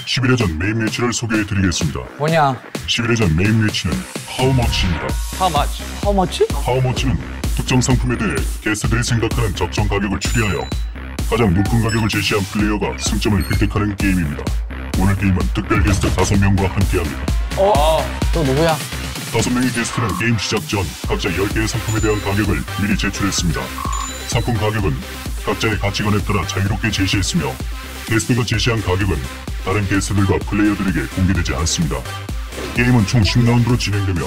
11회전 메인 매치를 소개해드리겠습니다. 뭐냐? 11회전 메인 매치는 하우머치입니다. 하우머치? 하우머치? 하우머치는 특정 상품에 대해 게스트들이 생각하는 적정 가격을 추리하여 가장 높은 가격을 제시한 플레이어가 승점을 획득하는 게임입니다. 오늘 게임은 특별 게스트 5명과 함께합니다. 또 누구야? 5명의 게스트는 게임 시작 전 각자 10개의 상품에 대한 가격을 미리 제출했습니다. 상품 가격은 각자의 가치관에 따라 자유롭게 제시했으며 게스트가 제시한 가격은 다른 게스트들과 플레이어들에게 공개되지 않습니다. 게임은 총 10라운드로 진행되며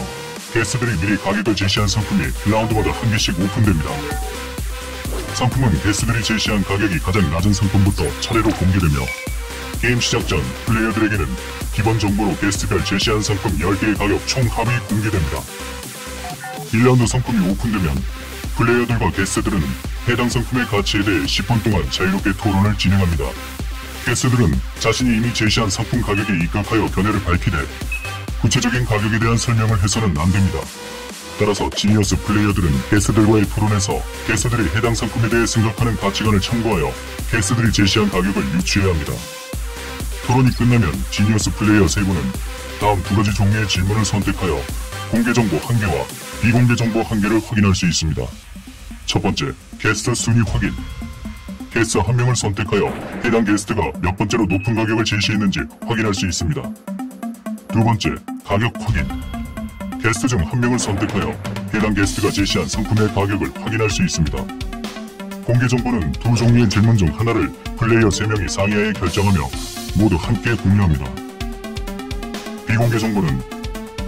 게스트들이 미리 가격을 제시한 상품이 라운드마다 한 개씩 오픈됩니다. 상품은 게스트들이 제시한 가격이 가장 낮은 상품부터 차례로 공개되며 게임 시작 전 플레이어들에게는 기본 정보로 게스트가 제시한 상품 10개의 가격 총 합이 공개됩니다. 1라운드 상품이 오픈되면 플레이어들과 게스트들은 해당 상품의 가치에 대해 10분 동안 자유롭게 토론을 진행합니다. 게스트들은 자신이 이미 제시한 상품 가격에 입각하여 견해를 밝히되 구체적인 가격에 대한 설명을 해서는 안 됩니다. 따라서 지니어스 플레이어들은 게스트들과의 토론에서 게스트들이 해당 상품에 대해 생각하는 가치관을 참고하여 게스트들이 제시한 가격을 유추해야 합니다. 토론이 끝나면 지니어스 플레이어 3분은 다음 2가지 종류의 질문을 선택하여 공개 정보 1개와 비공개 정보 1개를 확인할 수 있습니다. 첫 번째, 게스트 순위 확인. 게스트 1명을 선택하여 해당 게스트가 몇 번째로 높은 가격을 제시했는지 확인할 수 있습니다. 두 번째, 가격 확인. 게스트 중 1명을 선택하여 해당 게스트가 제시한 상품의 가격을 확인할 수 있습니다. 공개 정보는 2종류의 질문 중 하나를 플레이어 3명이 상의하에 결정하며 모두 함께 공유합니다. 비공개 정보는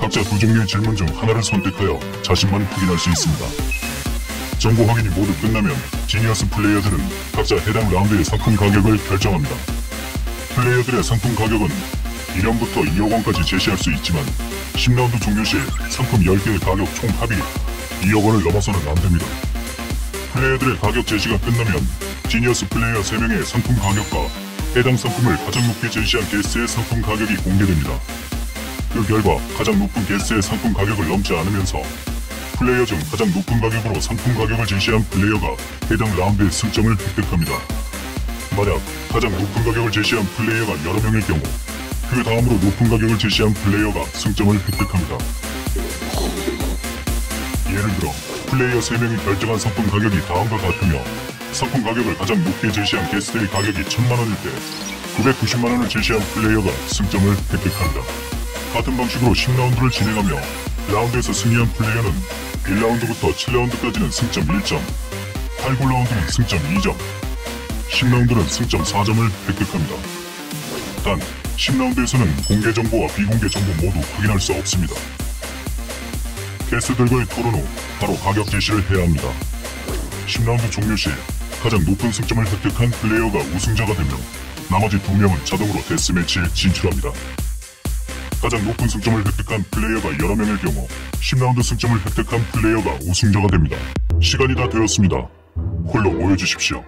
각자 2종류의 질문 중 하나를 선택하여 자신만 확인할 수 있습니다. 정보 확인이 모두 끝나면 지니어스 플레이어들은 각자 해당 라운드의 상품 가격을 결정합니다. 플레이어들의 상품 가격은 1원부터 2억 원까지 제시할 수 있지만 10라운드 종료 시 상품 10개의 가격 총 합이 2억 원을 넘어서는 안 됩니다. 플레이어들의 가격 제시가 끝나면 지니어스 플레이어 3명의 상품 가격과 해당 상품을 가장 높게 제시한 게스트의 상품 가격이 공개됩니다. 그 결과 가장 높은 게스트의 상품 가격을 넘지 않으면서 플레이어 중 가장 높은 가격으로 상품 가격을 제시한 플레이어가 해당 라운드의 승점을 획득합니다. 만약 가장 높은 가격을 제시한 플레이어가 여러 명일 경우 그 다음으로 높은 가격을 제시한 플레이어가 승점을 획득합니다. 예를 들어 플레이어 3명이 결정한 상품 가격이 다음과 같으며 상품 가격을 가장 높게 제시한 게스트의 가격이 1000만원일 때 990만원을 제시한 플레이어가 승점을 획득합니다. 같은 방식으로 10라운드를 진행하며 라운드에서 승리한 플레이어는 1라운드부터 7라운드까지는 승점 1점, 8, 9라운드는 승점 2점, 10라운드는 승점 4점을 획득합니다. 단 10라운드에서는 공개 정보와 비공개 정보 모두 확인할 수 없습니다. 게스트들과의 토론 후 바로 가격 제시를 해야 합니다. 10라운드 종료 시 가장 높은 승점을 획득한 플레이어가 우승자가 되며 나머지 2명은 자동으로 데스매치에 진출합니다. 가장 높은 승점을 획득한 플레이어가 여러 명일 경우 10라운드 승점을 획득한 플레이어가 우승자가 됩니다. 시간이 다 되었습니다. 홀로 모여주십시오.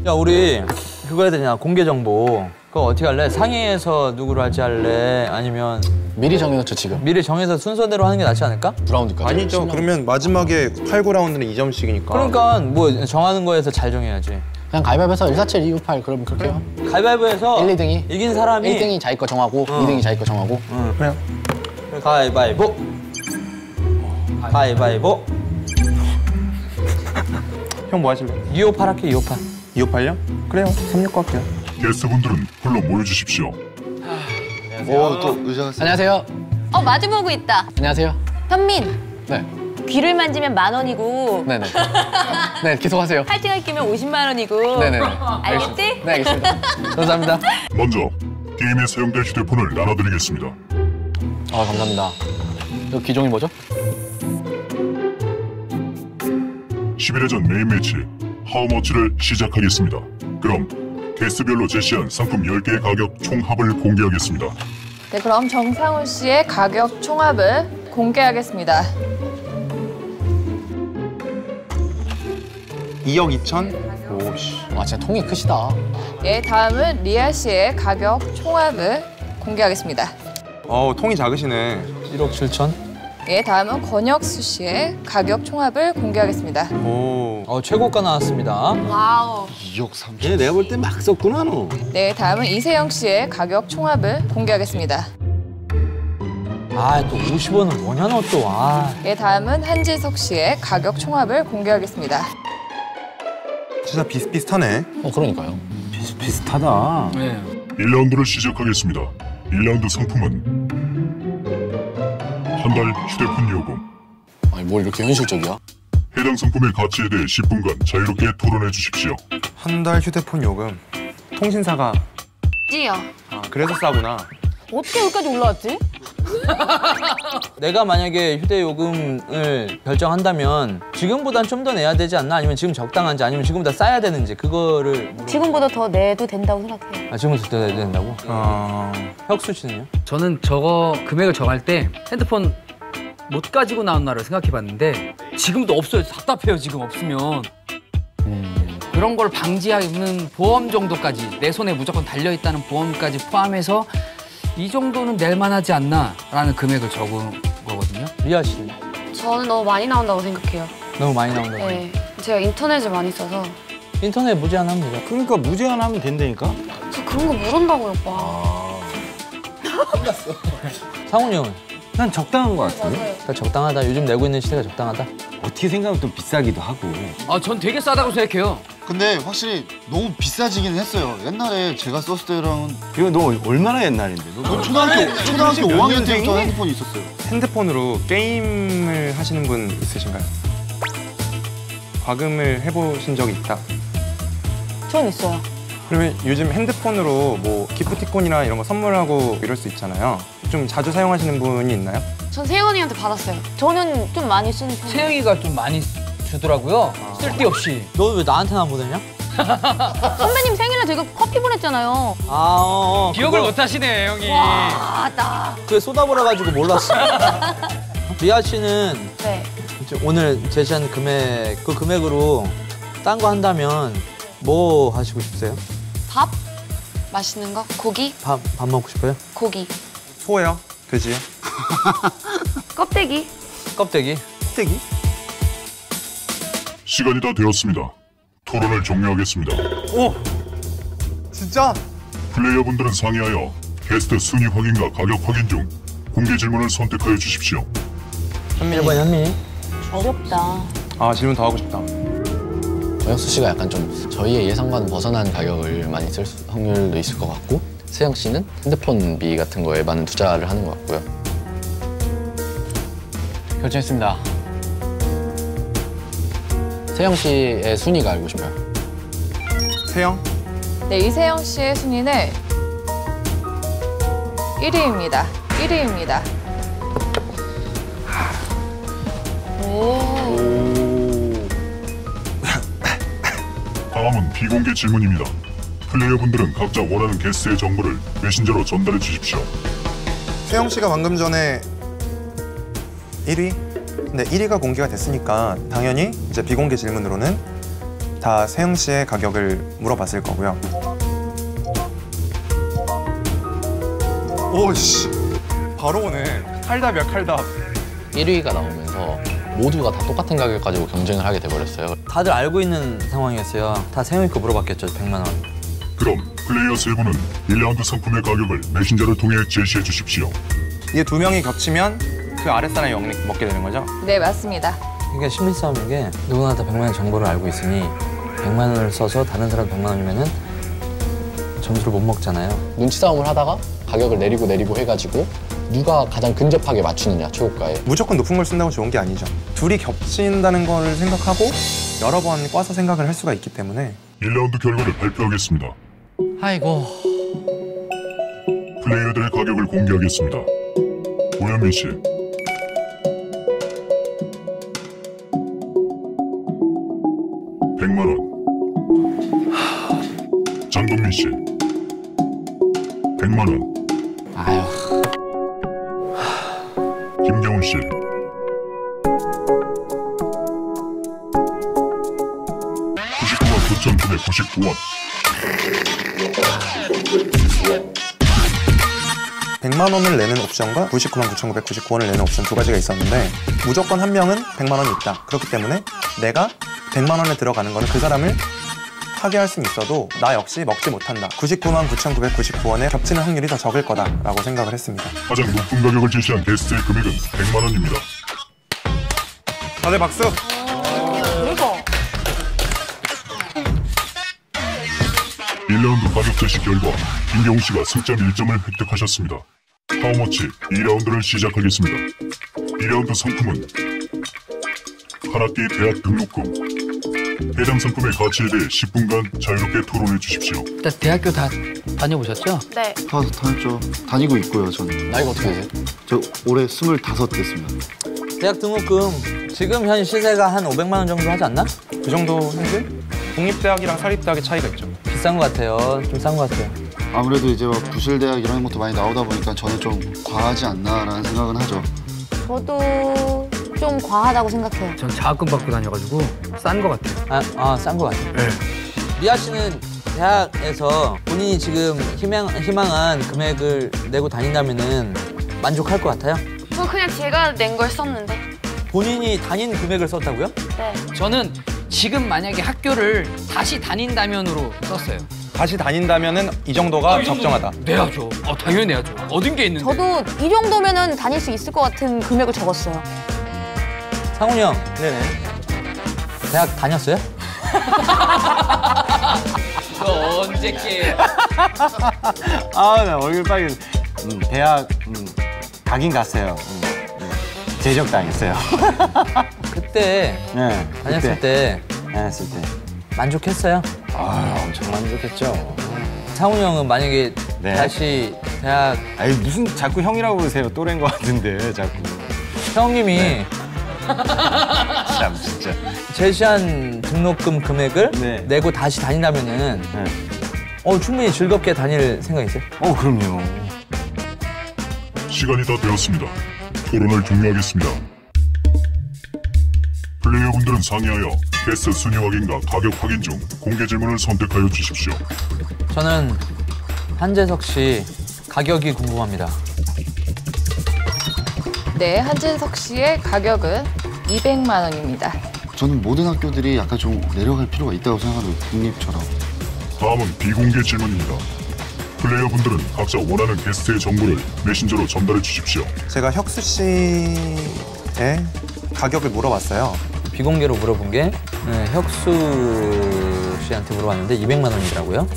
야, 우리 그거 해야 되냐? 공개 정보. 그거 어떻게 할래? 상의해서 누구로 할지 할래? 아니면 미리 정해놓죠 지금. 미리 정해서 순서대로 하는 게 낫지 않을까? 9라운드까지. 아니죠. 그러면 마지막에 8, 9라운드는 2점씩이니까. 그러니까 뭐 정하는 거에서 잘 정해야지. 그냥 가위바위보에서 147, 258 그럼 그렇게 해요. 가위바위보에서 1, 2등이 이긴 사람이 1등이 자기 거 정하고 2등이 자기 거 정하고. 그래요. 가위바위보. 가위바위보. 형 뭐 하실래? 258 할게, 258. 258요? 그래요. 369 할게요. 게스트분들은 홀로 모여주십시오. 오, 또 의자가 안녕하세요. 마주보고 있다. 안녕하세요. 현민, 네. 귀를 만지면 10,000원이고 네네. 네, 계속하세요. 팔찌가 끼면 50만 원이고. 네네네. 알겠지? 네, 알겠습니다. 감사합니다. 먼저 게임에 사용될 휴대폰을 나눠드리겠습니다. 아, 감사합니다. 이거 기종이 뭐죠? 11회전 메인 매치 하우머치를 시작하겠습니다. 그럼 게스트별로 제시한 상품 10개의 가격 총합을 공개하겠습니다. 네, 그럼 정상훈 씨의 가격 총합을 공개하겠습니다. 2억 2천? 오씨. 와, 진짜 통이 크시다. 예, 다음은 리아 씨의 가격 총합을 공개하겠습니다. 통이 작으시네. 1억 7천? 예, 다음은 권혁수 씨의 가격 총합을 공개하겠습니다. 오. 최고가 나왔습니다. 와우. 2억 3천. 얘 내가 볼 때 막 썼구나 너. 네, 다음은 이세영 씨의 가격 총합을 공개하겠습니다. 또 50원은 뭐냐 너 또. 네, 다음은 한지석 씨의 가격 총합을 공개하겠습니다. 진짜 비슷비슷하네. 그러니까요. 비슷하다. 네. 1라운드를 시작하겠습니다. 1라운드 상품은 한 달 휴대폰 요금. 아니 뭘 이렇게 현실적이야? 해당 상품의 가치에 대해 10분간 자유롭게 토론해 주십시오. 한 달 휴대폰 요금. 통신사가 찌요. 그래서 싸구나. 어떻게 여기까지 올라왔지? 내가 만약에 휴대 요금을 결정한다면 지금보단 좀 더 내야 되지 않나? 아니면 지금 적당한지 아니면 지금보다 싸야 되는지 그거를 지금보다 더 내도 된다고 생각해요. 지금부터 더 내야 된다고? 아, 혁수 씨는요? 저는 저거 금액을 정할 때 핸드폰 못 가지고 나온 날을 생각해봤는데 지금도 없어요. 답답해요. 지금 없으면. 그런 걸 방지하는 보험 정도까지 내 손에 무조건 달려있다는 보험까지 포함해서 이 정도는 낼 만하지 않나라는 금액을 적은 거거든요. 리아 씨는? 저는 너무 많이 나온다고 생각해요. 너무 많이 나온다고? 네. 제가 인터넷을 많이 써서. 인터넷 무제한하면 되죠. 그러니까 무제한 하면 된다니까. 저 그런 거 모른다고요, 오빠. 상훈이 형은? 난 적당한 것 같은데. 맞아요. 적당하다. 요즘 내고 있는 시대가 적당하다. 어떻게 생각하면 또 비싸기도 하고. 전 되게 싸다고 생각해요. 근데 확실히 너무 비싸지긴 했어요. 옛날에 제가 썼을 때랑은 이거 너 얼마나 옛날인데? 너 초등학교 5학년 때부터 핸드폰이 있었어요. 핸드폰으로 게임을 하시는 분 있으신가요? 과금을 해보신 적이 있다. 전 있어요. 그러면 요즘 핸드폰으로 뭐 기프티콘이나 이런 거 선물하고 이럴 수 있잖아요. 좀 자주 사용하시는 분이 있나요? 전 세연이한테 받았어요. 저는 좀 많이 쓰는 편이에요. 세영이가 좀 많이 주더라고요. 쓸데없이. 너 왜 나한테만 보내냐? 선배님 생일에 제가 커피 보냈잖아요. 기억을 못 하시네, 형이. 와, 나. 그게 쏟아버려가지고 몰랐어. 리아 씨는 네. 오늘 제시한 금액, 그 금액으로 딴 거 한다면 뭐 하시고 싶으세요? 밥? 맛있는 거? 고기? 밥 먹고 싶어요? 고기. 소요? 돼지요? 껍데기? 껍데기? 껍데기? 시간이 다 되었습니다. 토론을 종료하겠습니다. 오! 진짜? 플레이어분들은 상의하여 게스트 순위 확인과 가격 확인 중 공개 질문을 선택하여 주십시오. 1번 현미. 어렵다. 질문 더 하고 싶다. 혁수 씨가 약간 좀 저희의 예상과는 벗어난 가격을 많이 쓸 확률도 있을 것 같고, 세영 씨는 핸드폰비 같은 거에 많은 투자를 하는 것 같고요. 결정했습니다. 세영 씨의 순위가 알고 싶어요. 세영? 네, 이세영 씨의 순위는 1위입니다. 1위입니다. 다음은 비공개 질문입니다. 플레이어분들은 각자 원하는 게스트의 정보를 메신저로 전달해 주십시오. 세영 씨가 방금 전에 1위? 근데 1위가 공개가 됐으니까 당연히 이제 비공개 질문으로는 다 세영 씨의 가격을 물어봤을 거고요. 오씨, 바로 오네. 칼답이야, 칼답. 1위가 나오면서 모두가 다 똑같은 가격 가지고 경쟁을 하게 돼버렸어요. 다들 알고 있는 상황이었어요. 다 세영이 거 물어봤겠죠, 100만 원. 그럼 플레이어 세 분은 1라운드 상품의 가격을 메신저를 통해 제시해 주십시오. 이게 두 명이 겹치면 그 아랫사람이 먹게 되는 거죠? 네, 맞습니다. 그러니까 심리 싸움인 게 누구나 다 100만 원 정보를 알고 있으니 100만 원을 써서 다른 사람 100만 원이면은 점수를 못 먹잖아요. 눈치 싸움을 하다가 가격을 내리고 해가지고 누가 가장 근접하게 맞추느냐, 최고가에. 무조건 높은 걸 쓴다고 좋은 게 아니죠. 둘이 겹친다는 걸 생각하고 여러 번 꽈서 생각을 할 수가 있기 때문에 1라운드 결과를 발표하겠습니다. 아이고. 플레이어들의 가격을 공개하겠습니다. 오현민 씨, $100만. 장동민 씨, $100만. 아유. 김경훈 씨, $99만 9,999원. 100만 원을 내는 옵션과 99만 9,999원을 내는 옵션 두 가지가 있었는데 무조건 한 명은 100만 원이 있다. 그렇기 때문에 내가 100만 원에 들어가는 거는 그 사람을 파괴할 수는 있어도 나 역시 먹지 못한다. 99만 9,999원에 겹치는 확률이 더 적을 거다라고 생각을 했습니다. 가장 높은 가격을 제시한 게스트의 금액은 100만 원입니다. 다들 박수! 대박. 1라운드 가격 제시 결과 김경훈 씨가 승점 1점을 획득하셨습니다. 하우머치 2라운드를 시작하겠습니다. 2라운드 상품은 한 학기 대학 등록금. 해당 상품의 가치에 대해 10분간 자유롭게 토론해 주십시오. 일단 대학교 다 다녀보셨죠? 네. 다녔죠. 다니고 있고요, 저는. 나이가 어떻게 되세요? 저 올해 25 됐습니다. 대학 등록금 지금 현 시세가 한 500만 원 정도 하지 않나? 그 정도 현재 공립대학이랑 사립대학의 차이가 있죠. 비싼 것 같아요. 좀 싼 것 같아요. 아무래도 이제 막 부실대학 이런 것도 많이 나오다 보니까 저는 좀 과하지 않나라는 생각은 하죠. 저도 좀 과하다고 생각해요. 전 장학금 받고 다녀가지고 싼 것 같아요. 싼 것 같아요. 네. 리아 씨는 대학에서 본인이 지금 희망한 금액을 내고 다닌다면은 만족할 것 같아요? 저 그냥 제가 낸 걸 썼는데. 본인이 다닌 금액을 썼다고요? 네. 저는 지금 만약에 학교를 다시 다닌다면으로 썼어요. 다시 다닌다면은 이 정도가 적정하다. 내야죠. 당연히 내야죠. 얻은 게 있는데. 저도 이 정도면은 다닐 수 있을 것 같은 금액을 적었어요. 상훈이 형, 네네. 대학 다녔어요? 너 언제 깨? 나 얼굴 빨개. 대학 가긴 갔어요. 제적 당했어요. 그때 네, 다녔을 때 다녔을 때. 만족했어요? 엄청 만족했죠. 상훈이 형은 만약에 네. 다시 대학 아니 무슨 자꾸 형이라고 그러세요? 또래인 것 같은데 자꾸. 형님이 참 진짜. 제시한 등록금 금액을 네. 내고 다시 다닌다면은 충분히 즐겁게 다닐 생각 있어요? 그럼요. 시간이 다 되었습니다. 토론을 종료하겠습니다. 플레이어분들은 상의하여 게스트 순위 확인과 가격 확인 중 공개 질문을 선택하여 주십시오. 저는 한재석 씨 가격이 궁금합니다. 네, 한진석 씨의 가격은 200만 원입니다. 저는 모든 학교들이 약간 좀 내려갈 필요가 있다고 생각하는 국립처럼. 다음은 비공개 질문입니다. 플레이어분들은 각자 원하는 게스트의 정보를 메신저로 전달해 주십시오. 제가 혁수 씨의 가격을 물어봤어요. 비공개로 물어본 게 혁수 씨한테 물어봤는데 200만 원이더라고요.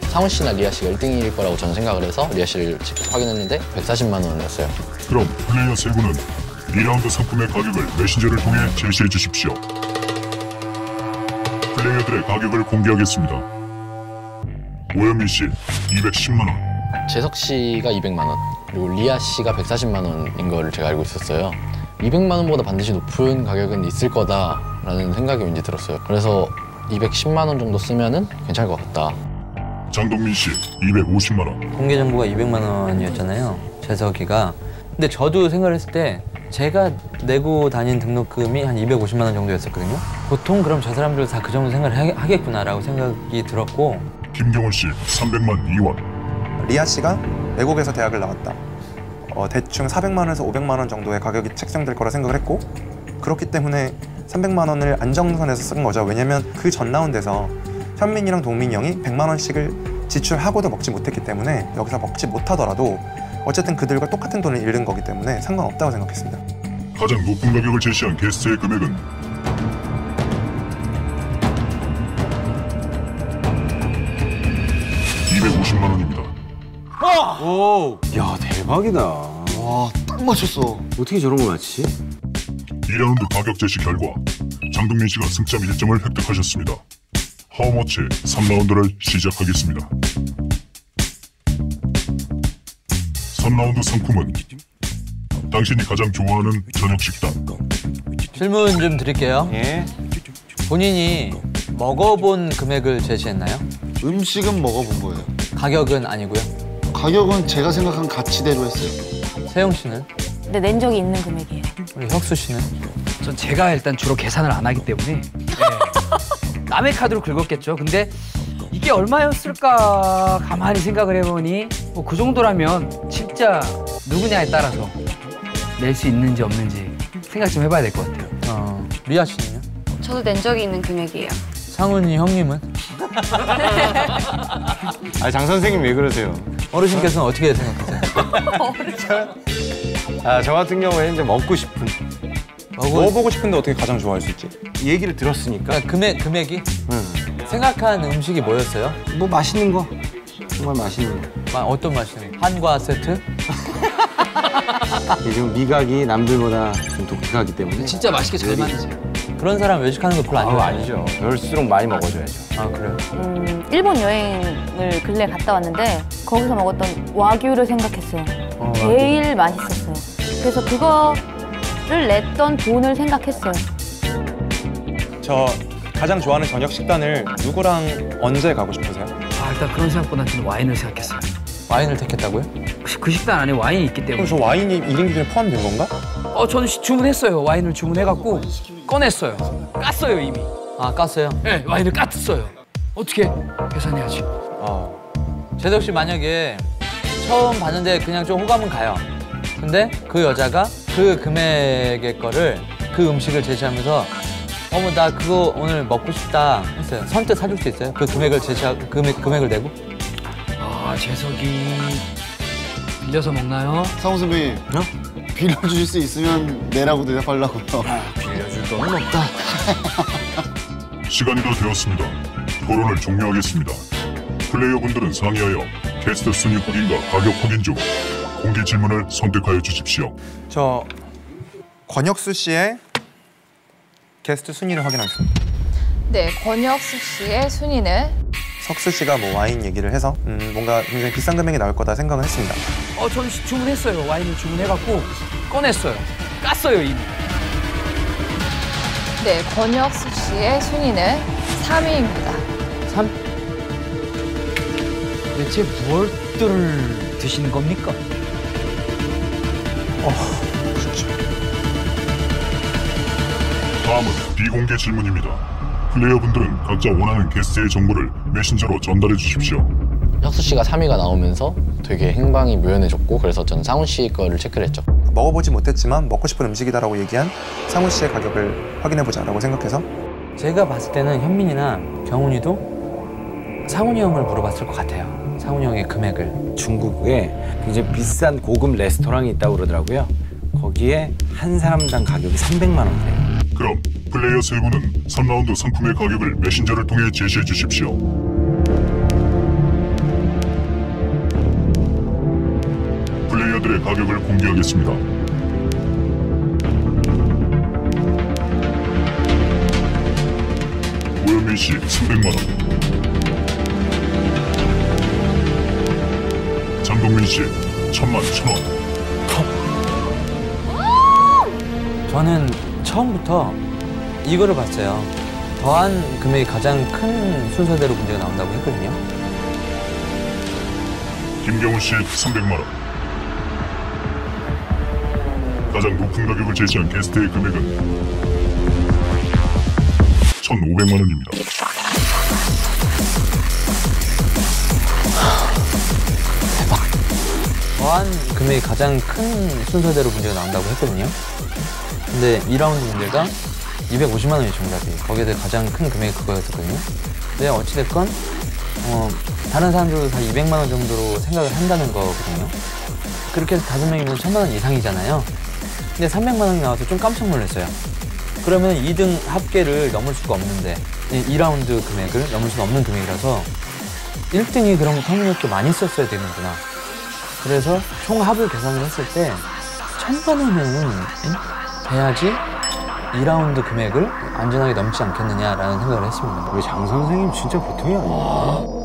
상훈 씨나 리아 씨가 1등일 거라고 저는 생각을 해서 리아 씨를 직접 확인했는데 140만 원이었어요. 그럼 플레이어 세 분은 2라운드 상품의 가격을 메신저를 통해 제시해 주십시오. 플레이어들의 가격을 공개하겠습니다. 오현민 씨 210만 원. 재석 씨가 200만 원, 그리고 리아 씨가 140만 원인 걸 제가 알고 있었어요. 200만 원보다 반드시 높은 가격은 있을 거다라는 생각이 왠지 들었어요. 그래서 210만 원 정도 쓰면은 괜찮을 것 같다. 장동민 씨 250만 원. 공개 정보가 200만 원이었잖아요. 재석이가. 근데 저도 생각을 했을 때 제가 내고 다닌 등록금이 한 250만 원 정도였었거든요. 보통 그럼 저 사람들 다 그 정도 생각을 하겠구나라고 생각이 들었고. 김경훈 씨 300만 2원. 리아 씨가 외국에서 대학을 나왔다. 대충 400만 원에서 500만 원 정도의 가격이 책정될 거라 생각을 했고, 그렇기 때문에 300만 원을 안정선에서 쓴 거죠. 왜냐면 그 전 라운드에서 현민이랑 동민이 형이 100만 원씩을 지출하고도 먹지 못했기 때문에 여기서 먹지 못하더라도 어쨌든 그들과 똑같은 돈을 잃은 거기 때문에 상관없다고 생각했습니다. 가장 높은 가격을 제시한 게스트의 금액은 250만 원입니다. 야 대박이다. 와, 딱 맞췄어. 어떻게 저런 걸 맞히지? 2라운드 가격 제시 결과 장동민 씨가 승점 1점을 획득하셨습니다. 하우머치 3라운드를 시작하겠습니다. 3라운드 상품은 당신이 가장 좋아하는 저녁 식단. 질문 좀 드릴게요. 예. 본인이 먹어본 금액을 제시했나요? 음식은 먹어본 거예요. 가격은 아니고요. 가격은 제가 생각한 가치대로 했어요. 세영 씨는? 근데 낸 적이 있는 금액이에요. 우리 혁수 씨는? 전 제가 일단 주로 계산을 안 하기 때문에 남의 카드로 긁었겠죠. 근데 이게 그게 얼마였을까 가만히 생각을 해보니 뭐 그 정도라면 진짜 누구냐에 따라서 낼 수 있는지 없는지 생각 좀 해봐야 될 것 같아요. 리아 씨는요? 저도 낸 적이 있는 금액이에요. 상훈이 형님은? 아, 장 선생님 왜 그러세요? 어르신께서는 어떻게 생각하세요? 아, 저 같은 경우에는 이제 먹고 싶은 먹어보고 싶은데 어떻게 가장 좋아할 수 있지? 얘기를 들었으니까. 그러니까 금액이? 생각한 음식이 뭐였어요? 뭐 맛있는 거. 정말 맛있는 거. 어떤 맛이요? 한과 세트? 이게 좀 미각이 남들보다 좀 독특하기 때문에. 진짜 맛있게 잘 만드세요. 그런 사람 외식하는 거 별로 안 좋아해요. 아니죠. 그럴수록 많이 먹어줘야죠. 아, 그래요? 일본 여행을 근래 갔다 왔는데 거기서 먹었던 와규를 생각했어요. 제일 맛있었어요. 그래서 그거를 냈던 돈을 생각했어요. 저 가장 좋아하는 저녁 식단을 누구랑 언제 가고 싶으세요? 아, 일단 그런 생각보다 저는 와인을 생각했어요. 와인을 택했다고요? 혹시 그 식단 안에 와인이 있기 때문에. 그럼 저 와인이 1인 기준에 포함된 건가? 저는 주문했어요. 와인을 주문해갖고 꺼냈어요. 깠어요 이미. 아, 깠어요? 네, 와인을 깠어요. 어떻게 계산해야지. 재석 씨 만약에 처음 봤는데 그냥 좀 호감은 가요. 근데 그 여자가 그 금액의 거를 그 음식을 제시하면서 어머 나 그거 오늘 먹고 싶다 했어요. 선뜻 사줄 수 있어요? 그 금액을 금액을 내고? 아, 재석이 빌려서 먹나요? 상우 선배님, 빌려주실 수 있으면 내라고 대답하려고요. 빌려줄 돈은 없다. 시간이 다 되었습니다. 토론을 종료하겠습니다. 플레이어분들은 상의하여 게스트 순위 확인과 가격 확인 중 공개 질문을 선택하여 주십시오. 저 권혁수 씨의 게스트 순위를 확인하겠습니다. 네, 권혁수 씨의 순위는 석수 씨가 뭐 와인 얘기를 해서 뭔가 굉장히 비싼 금액이 나올 거다 생각을 했습니다. 저는 주문했어요. 와인을 주문해갖고 꺼냈어요. 깠어요 이미. 네, 권혁수 씨의 순위는 3위입니다. 3? 대체 무엇들을 드시는 겁니까? 다음은 비공개 질문입니다. 플레이어분들은 각자 원하는 게스트의 정보를 메신저로 전달해 주십시오. 혁수 씨가 3위가 나오면서 되게 행방이 묘연해졌고 그래서 저는 상훈 씨 거를 체크를 했죠. 먹어보지 못했지만 먹고 싶은 음식이다라고 얘기한 상훈 씨의 가격을 확인해보자라고 생각해서 제가 봤을 때는 현민이나 경훈이도 상훈이 형을 물어봤을 것 같아요. 상훈이 형의 금액을. 중국에 굉장히 비싼 고급 레스토랑이 있다고 그러더라고요. 거기에 한 사람당 가격이 300만 원이래요. 그럼 플레이어 세 분은 3라운드 상품의 가격을 메신저를 통해 제시해 주십시오. 플레이어들의 가격을 공개하겠습니다. 오현민 씨 300만 원, 장동민 씨 1,000원. 저는 처음부터 이거를 봤어요. 더한 금액이 가장 큰 순서대로 문제가 나온다고 했거든요. 김경훈 씨 300만 원. 가장 높은 가격을 제시한 게스트의 금액은 1,500만 원입니다. 더한 금액이 가장 큰 순서대로 문제가 나온다고 했거든요. 근데 2라운드 문제가 250만 원이 정답이. 거기에 대해 가장 큰 금액이 그거였거든요. 근데 어찌됐건 다른 사람들도 다 200만 원 정도로 생각을 한다는 거거든요. 그렇게 해서 5명이면 1,000만 원 이상이잖아요. 근데 300만 원이 나와서 좀 깜짝 놀랐어요. 그러면 2등 합계를 넘을 수가 없는데 2라운드 금액을 넘을 수가 없는 금액이라서 1등이 그럼 터무니없게 많이 썼어야 되는구나. 그래서 총 합을 계산을 했을 때 1,000만 원은 돼야지 2라운드 금액을 안전하게 넘지 않겠느냐라는 생각을 했습니다. 우리 장 선생님 진짜 보통이 아니에요.